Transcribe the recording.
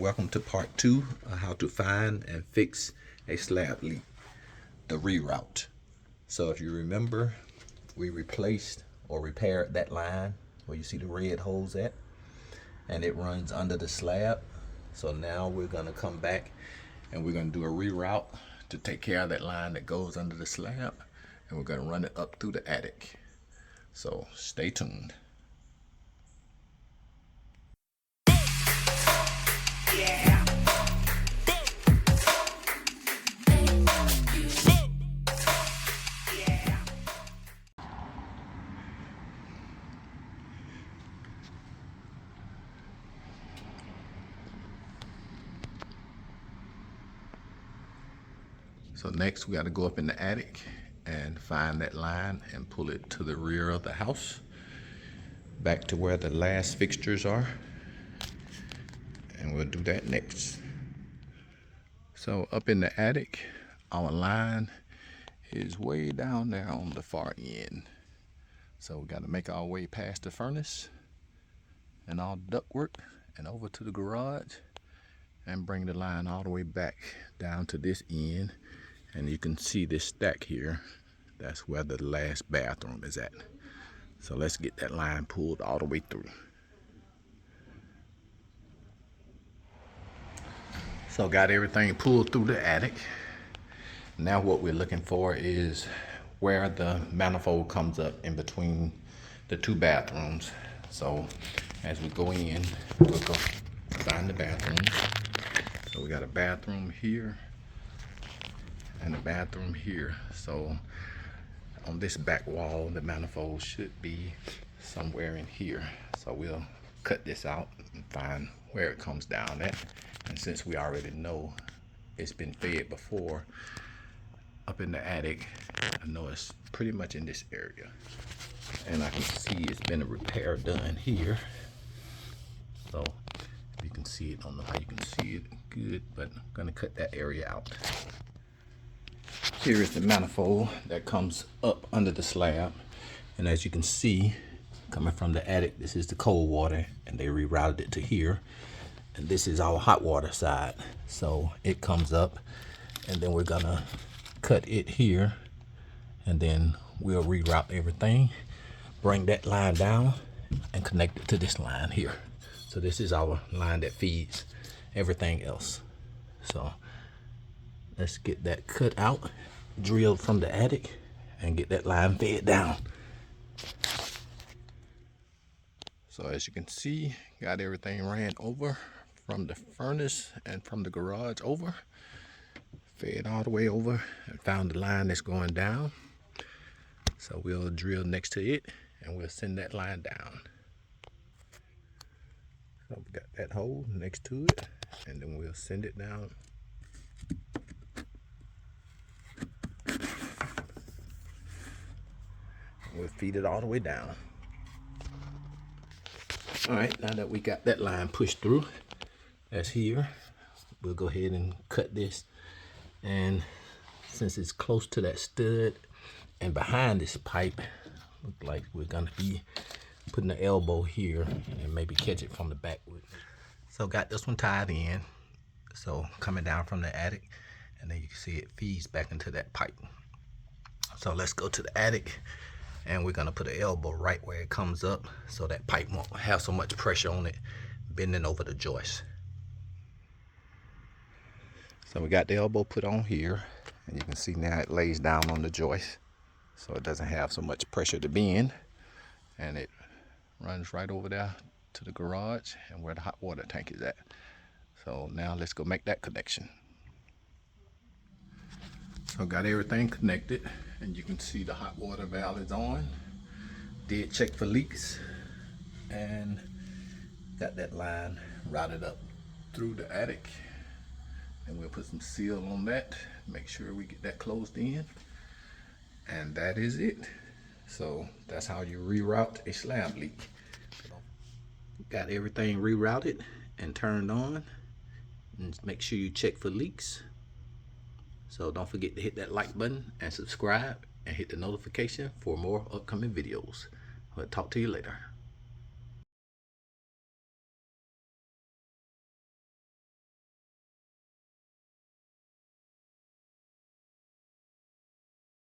Welcome to part 2 of how to find and fix a slab leak, the reroute. So if you remember, we replaced or repaired that line where you see the red holes at, and it runs under the slab. So now we're going to come back and we're going to do a reroute to take care of that line that goes under the slab, and we're going to run it up through the attic. So stay tuned. So next we got to go up in the attic and find that line and pull it to the rear of the house, back to where the last fixtures are, and we'll do that next. So up in the attic, our line is way down there on the far end. So we got to make our way past the furnace and all the ductwork and over to the garage and bring the line all the way back down to this end. And you can see this stack here. That's where the last bathroom is at. So let's get that line pulled all the way through. So got everything pulled through the attic. Now what we're looking for is where the manifold comes up in between the two bathrooms. So as we go in, we'll go find the bathroom. So we got a bathroom here and a bathroom here. So on this back wall, the manifold should be somewhere in here. So we'll cut this out and find where it comes down at. And since we already know it's been fed before up in the attic, I know it's pretty much in this area. And I can see it's been a repair done here. So if you can see it, I don't know how you can see it good, but I'm gonna cut that area out. Here is the manifold that comes up under the slab, and as you can see, coming from the attic, this is the cold water, and they rerouted it to here, and this is our hot water side. So it comes up, and then we're gonna cut it here, and then we'll reroute everything, bring that line down, and connect it to this line here. So this is our line that feeds everything else. So let's get that cut out, drilled from the attic, and get that line fed down. So as you can see, got everything ran over from the furnace and from the garage over, fed all the way over, and found the line that's going down. So we'll drill next to it and we'll send that line down. So we got that hole next to it, and then we'll send it down. We'll feed it all the way down. All right, now that we got that line pushed through, that's here, we'll go ahead and cut this. And since it's close to that stud and behind this pipe, look like we're gonna be putting the elbow here and maybe catch it from the back. So got this one tied in. So coming down from the attic, and then you can see it feeds back into that pipe. So let's go to the attic, and we're gonna put an elbow right where it comes up so that pipe won't have so much pressure on it bending over the joist. So we got the elbow put on here, and you can see now it lays down on the joist so it doesn't have so much pressure to bend, and it runs right over there to the garage and where the hot water tank is at. So now let's go make that connection. So got everything connected, and you can see the hot water valve is on. Did check for leaks, and got that line routed up through the attic, and we'll put some seal on that, make sure we get that closed in, and that is it. So that's how you reroute a slab leak. Got everything rerouted and turned on, and make sure you check for leaks. So don't forget to hit that like button and subscribe, and hit the notification for more upcoming videos. I'll talk to you later.